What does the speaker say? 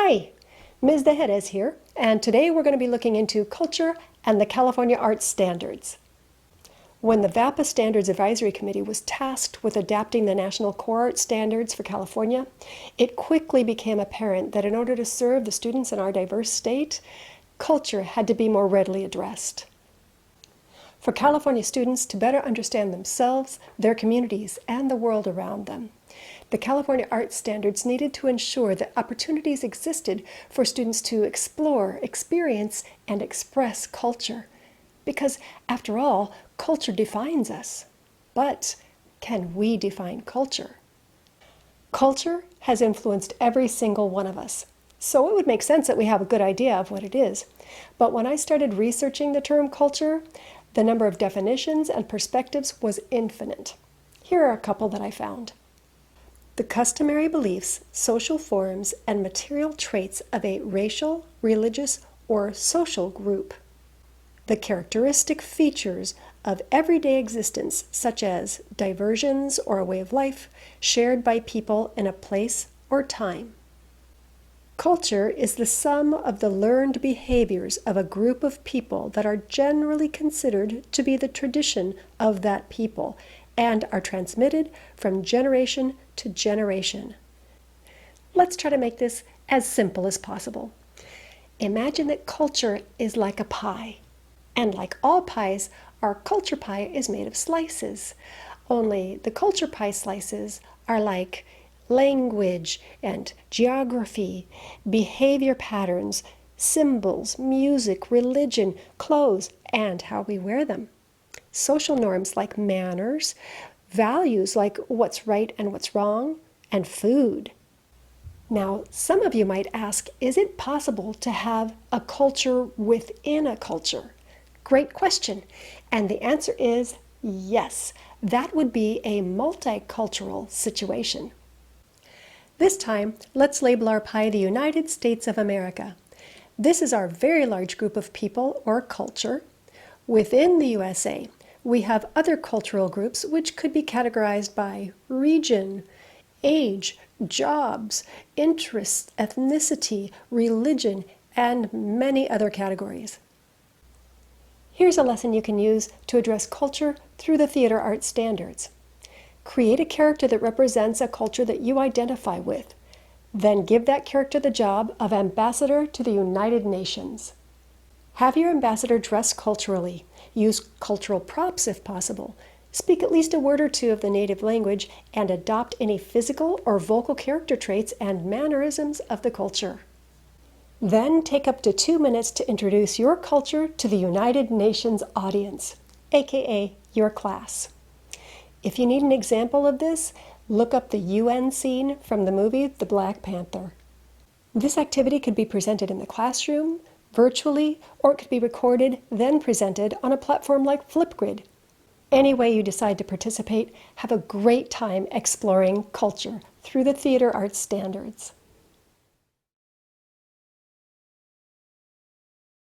Hi, Ms. De Jerez here, and today we're going to be looking into culture and the California Arts Standards. When the VAPA Standards Advisory Committee was tasked with adapting the National Core Arts Standards for California, it quickly became apparent that in order to serve the students in our diverse state, culture had to be more readily addressed. For California students to better understand themselves, their communities, and the world around them, the California Arts Standards needed to ensure that opportunities existed for students to explore, experience, and express culture. Because, after all, culture defines us. But can we define culture? Culture has influenced every single one of us, so it would make sense that we have a good idea of what it is. But when I started researching the term culture, the number of definitions and perspectives was infinite. Here are a couple that I found. The customary beliefs, social forms, and material traits of a racial, religious, or social group. The characteristic features of everyday existence, such as diversions or a way of life shared by people in a place or time. Culture is the sum of the learned behaviors of a group of people that are generally considered to be the tradition of that people and are transmitted from generation to generation. Let's try to make this as simple as possible. Imagine that culture is like a pie. And like all pies, our culture pie is made of slices. Only the culture pie slices are like language and geography, behavior patterns, symbols, music, religion, clothes, and how we wear them. Social norms like manners, values like what's right and what's wrong, and food. Now, some of you might ask, is it possible to have a culture within a culture? Great question. And the answer is yes. That would be a multicultural situation. This time, let's label our pie the United States of America. This is our very large group of people or culture. Within the USA, we have other cultural groups which could be categorized by region, age, jobs, interests, ethnicity, religion, and many other categories. Here's a lesson you can use to address culture through the theater arts standards. Create a character that represents a culture that you identify with. Then give that character the job of ambassador to the United Nations. Have your ambassador dress culturally. Use cultural props if possible. Speak at least a word or two of the native language and adopt any physical or vocal character traits and mannerisms of the culture. Then take up to 2 minutes to introduce your culture to the United Nations audience, aka your class. If you need an example of this, look up the UN scene from the movie The Black Panther. This activity could be presented in the classroom, virtually, or it could be recorded, then presented on a platform like Flipgrid. Any way you decide to participate, have a great time exploring culture through the theater arts standards.